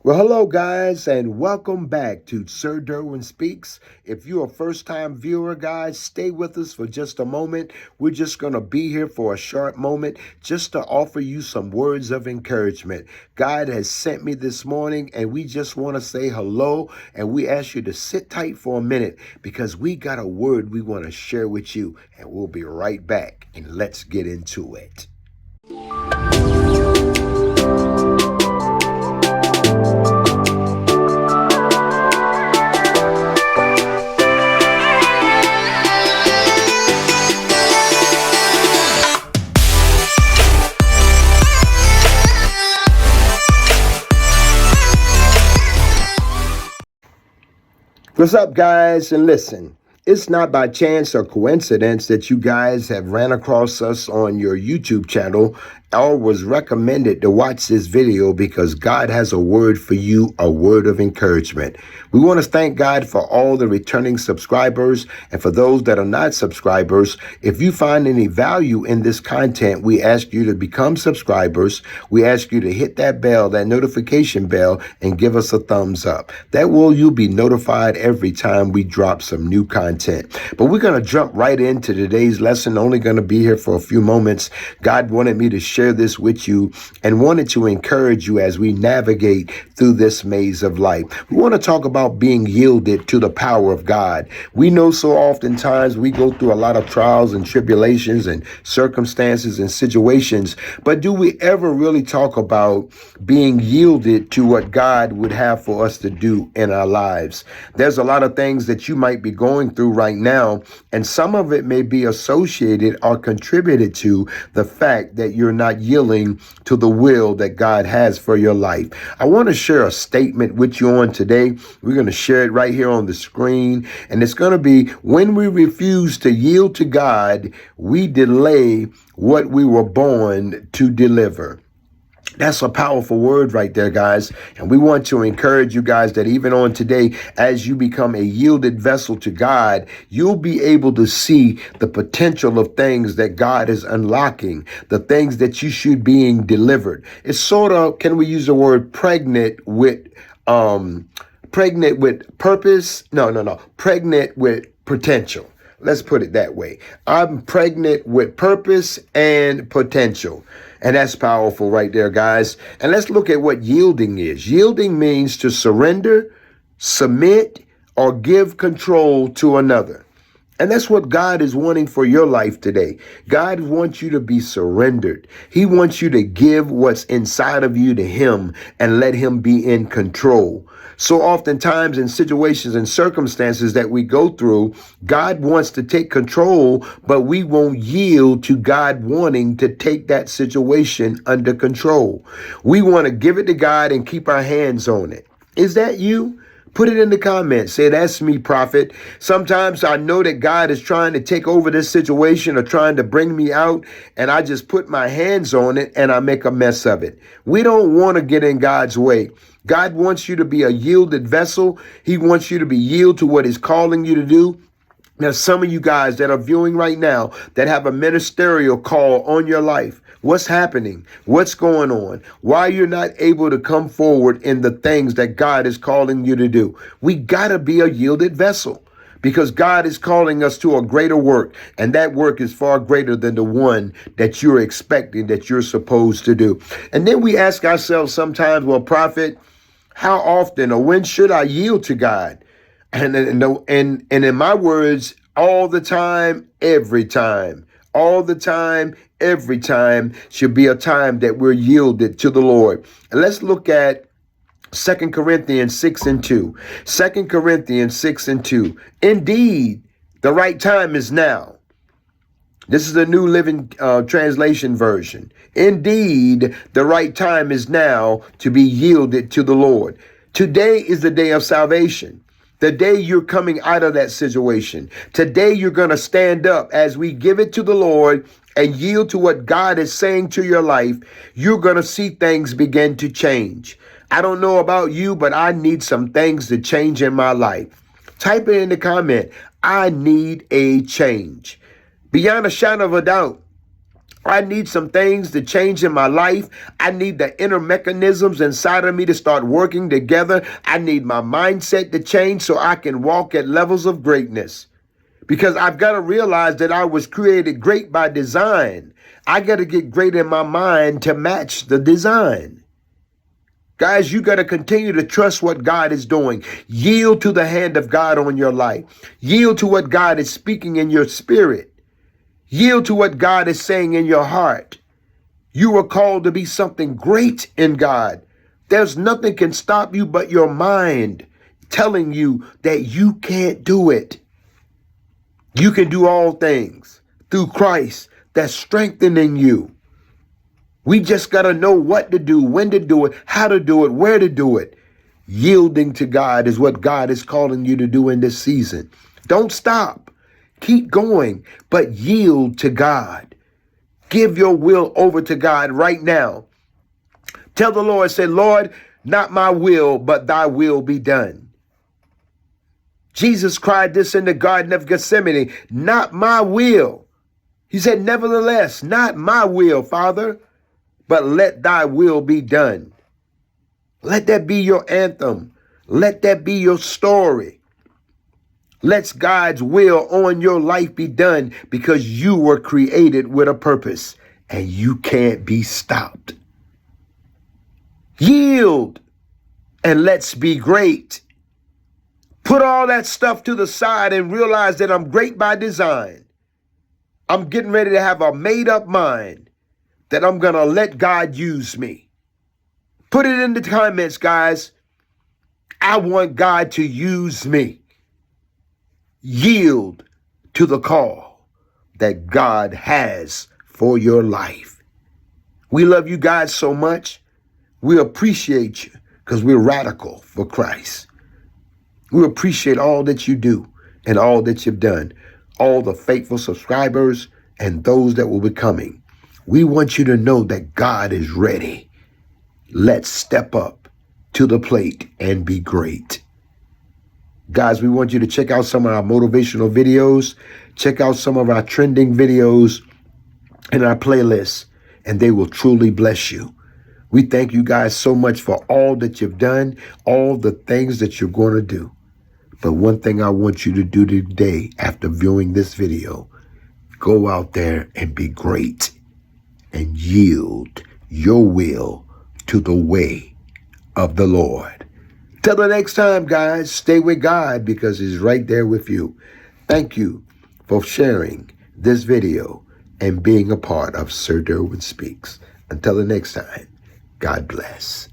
Well, hello, guys, and welcome back to Sir Derwin Speaks. If you're a first time viewer, guys, stay with us for just a moment. We're just going to be here for a short moment just to offer you some words of encouragement. God has sent me this morning, and we just want to say hello, and we ask you to sit tight for a minute because we got a word we want to share with you, and we'll be right back, and let's get into it. What's up, guys? And listen, it's not by chance or coincidence that you guys have ran across us on your YouTube channel or was recommended to watch this video because God has a word for you, a word of encouragement. We want to thank God for all the returning subscribers, and for those that are not subscribers, if you find any value in this content, we ask you to become subscribers. We ask you to hit that bell, that notification bell, and give us a thumbs up. That way you'll be notified every time we drop some new content. But we're going to jump right into today's lesson. Only going to be here for a few moments. God wanted me to share this with you and wanted to encourage you as we navigate through this maze of life. We want to talk about being yielded to the power of God. We know so oftentimes we go through a lot of trials and tribulations and circumstances and situations, but do we ever really talk about being yielded to what God would have for us to do in our lives? There's a lot of things that you might be going through right now, and some of it may be associated or contributed to the fact that you're not yielding to the will that God has for your life. I want to share a statement with you on today. We're going to share it right here on the screen, and it's going to be, when we refuse to yield to God, we delay what we were born to deliver. That's a powerful word right there, guys. And we want to encourage you guys that even on today, as you become a yielded vessel to God, you'll be able to see the potential of things that God is unlocking, the things that you should being delivered. It's sort of, can we use the word pregnant with purpose? No. Pregnant with potential. Let's put it that way. I'm pregnant with purpose and potential. And that's powerful right there, guys. And let's look at what yielding is. Yielding means to surrender, submit, or give control to another. And that's what God is wanting for your life today. God wants you to be surrendered. He wants you to give what's inside of you to Him and let Him be in control. So oftentimes in situations and circumstances that we go through, God wants to take control, but we won't yield to God wanting to take that situation under control. We want to give it to God and keep our hands on it. Is that you? Put it in the comments. Say, that's me, prophet. Sometimes I know that God is trying to take over this situation or trying to bring me out, and I just put my hands on it and I make a mess of it. We don't want to get in God's way. God wants you to be a yielded vessel. He wants you to be yield to what He's calling you to do. Now, some of you guys that are viewing right now that have a ministerial call on your life, what's happening? What's going on? Why you're not able to come forward in the things that God is calling you to do? We got to be a yielded vessel because God is calling us to a greater work, and that work is far greater than the one that you're expecting, that you're supposed to do. And then we ask ourselves sometimes, well, prophet, how often or when should I yield to God? And in my words, all the time, every time. All the time, every time should be a time that we're yielded to the Lord. And let's look at 2 Corinthians 6:2. 2 Corinthians 6:2. Indeed, the right time is now. This is the New Living Translation version. Indeed, the right time is now to be yielded to the Lord. Today is the day of salvation. The day you're coming out of that situation. Today you're going to stand up as we give it to the Lord and yield to what God is saying to your life. You're going to see things begin to change. I don't know about you, but I need some things to change in my life. Type it in the comment. I need a change. Beyond a shadow of a doubt, I need some things to change in my life. I need the inner mechanisms inside of me to start working together. I need my mindset to change so I can walk at levels of greatness. Because I've got to realize that I was created great by design. I got to get great in my mind to match the design. Guys, you got to continue to trust what God is doing. Yield to the hand of God on your life. Yield to what God is speaking in your spirit. Yield to what God is saying in your heart. You were called to be something great in God. There's nothing can stop you but your mind telling you that you can't do it. You can do all things through Christ that's strengthening you. We just got to know what to do, when to do it, how to do it, where to do it. Yielding to God is what God is calling you to do in this season. Don't stop. Keep going, but yield to God. Give your will over to God right now. Tell the Lord, say, Lord, not my will, but thy will be done. Jesus cried this in the Garden of Gethsemane, not my will. He said, nevertheless, not my will, Father, but let thy will be done. Let that be your anthem. Let that be your story. Let God's will on your life be done because you were created with a purpose and you can't be stopped. Yield and let's be great. Put all that stuff to the side and realize that I'm great by design. I'm getting ready to have a made up mind that I'm going to let God use me. Put it in the comments, guys. I want God to use me. Yield to the call that God has for your life. We love you guys so much. We appreciate you because we're radical for Christ. We appreciate all that you do and all that you've done, all the faithful subscribers and those that will be coming. We want you to know that God is ready. Let's step up to the plate and be great. Guys, we want you to check out some of our motivational videos. Check out some of our trending videos in our playlists, and they will truly bless you. We thank you guys so much for all that you've done, all the things that you're going to do. But one thing I want you to do today after viewing this video, go out there and be great and yield your will to the way of the Lord. Till the next time, guys, stay with God because he's right there with you. Thank you for sharing this video and being a part of Sir Derwin Speaks. Until the next time, God bless.